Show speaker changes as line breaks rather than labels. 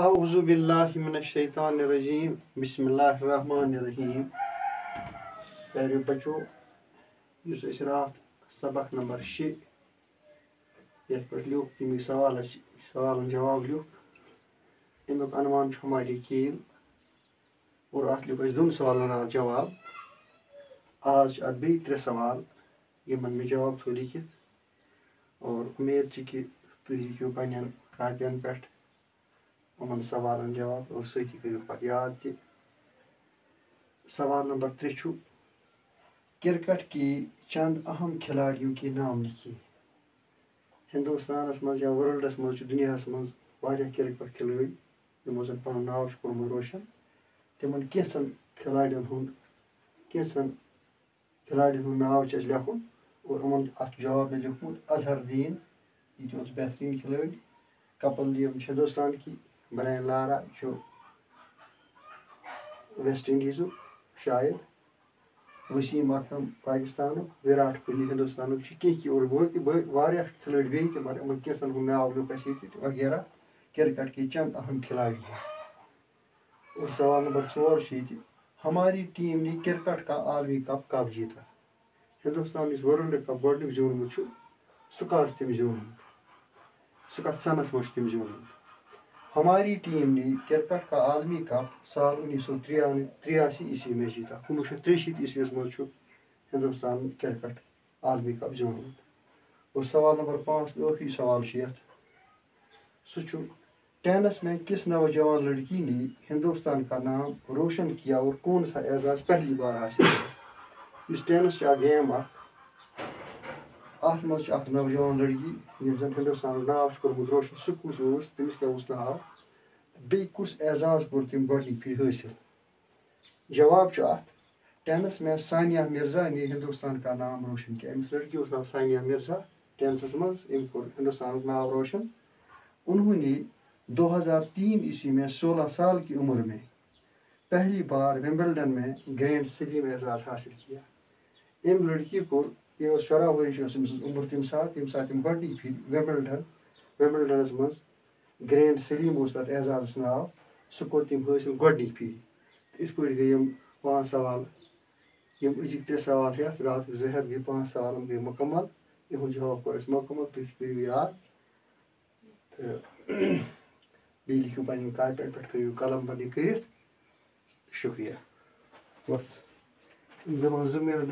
اعوذ باللہ من الشیطان الرجیم بسم اللہ الرحمن الرحیم. پیارے بچو اس رات سبق نمبر 6 یت پہ لیوک تمی سوالن جواب لیوک امیک عنوان ہماری کھیل اور ات لیوک اس دون سوالن رات جواب. آج ات بی 3 سوال یمن میں جواب تھو لکھت اور امید کہ تھی ہیکو پنن کاپین پہ ان سوالن جواب اور ستی کرو پتہ یاد تہ. سوال نمبر 3 چھو کرکٹ کی چند اہم کھلاڑیوں کے نام لکھیے. ہندوستانس مز یا ورلڈس مز دنیا مز واریاہ کرکٹ کھلٲڑۍ یمو زن پنن ناو کورمُت روشن. تمن کینژن کھلاڑین ہند ناو چھ اس لیکھن اور یمن ات جواب میں لیوکھمت اظہر الدین یہ تہ بہترین کھلٲڑۍ. کپل دیو ہندوستان کی. برائن لارا ویسٹ انڈیز شاید. وسیم اکرم پاکستان. وراٹ کوہلی ہندوستان کی اور واریاہ کھلٲڑۍ بیٚیہِ تہِ مگر یمن کینژن ہُنٛد ناو لیوکھ اسہِ ییٚتہِ وغیرہ. کرکٹ کے چند اہم کھلاڑی ہیں. اور سوال نمبر 4 چھ ییٚتہِ ہماری ٹیم نے کرکٹ کا عالمی کپ کب جیتا. ہندوستان یُس ورلڈ کپ گۄڈنیُک زیوٗنمُت چھُ سُہ کر چھُ تٔمۍ زیوٗنمُت. سُہ کتھ سنس منٛز چھُ تٔمۍ زیوٗنمُت. ہماری ٹیم نے کرکٹ کا عالمی کپ سال 1983 عیسوی میں جیتا. 1963 عیسویس مز چھُ ہندوستان کرکٹ عالمی کپ زیوٗنمُت. اور سوال نمبر 5 ٲخری سوال چھُ یتھ سُہ چھُ ٹینس میں کس نوجوان لڑکی نے ہندوستان کا نام روشن کیا اور کون سا اعزاز پہلی بار حاصل کیا. اس ٹینس چھِ اکھ گیم اکھ اتھ منٛز چھِ اکھ نوجوان لڑکی یم زن ہندوستان ناو چھُ کورمُت روشن. سُہ کُس اوس تٔمِس کیٛاہ اوس ناو بیٚیہِ کُس اعزاز کوٚر تٔمۍ گۄڈنِکۍ پھِرِ حٲصِل. جواب چھُ اتھ ٹینس میں سانیہ مرزا نے ہندوستان کا نام روشن کیا. أمِس لڑکی اوس ناو سانیہ مرزا. ٹینسس منٛز أمۍ کوٚر ہندوستانُک ناو روشن. انہوں نے 2003 عیسوی میں 16 سال کی عمر میں پہلی بار ومبلڈن میں گرینڈ سلیم اعزاز حاصل کیا. أمۍ لڑکی کوٚر یہ 14 ؤرِش ٲس أمۍ سٕنٛز عمر تمہِ ساتہٕ أمۍ گۄڈنِکۍ پھِرِ ومبلڈنس منٛز گرینڈ سلیم اوس تتھ اعزازس ناو سُہ کوٚر تٔمۍ حٲصِل گۄڈنِکۍ پھِرِ. یِتھ پٲٹھۍ گٔے یِم 5 سوال یِم أزِکۍ 3 سوال ہٮ۪تھ راتٕکۍ 2 ہٮ۪تھ گٔے 5 سوال گٔے مُکمل. یِہُنٛد جواب کوٚر اَسہِ مُکمل. تُہۍ کٔرِو یاد تہٕ بیٚیہِ لیکھِو پنٕنۍ کاپین پٮ۪ٹھ تھٲیِو قلم بندی کٔرِتھ. شُکریہ. بس دپان 2 مِنٹ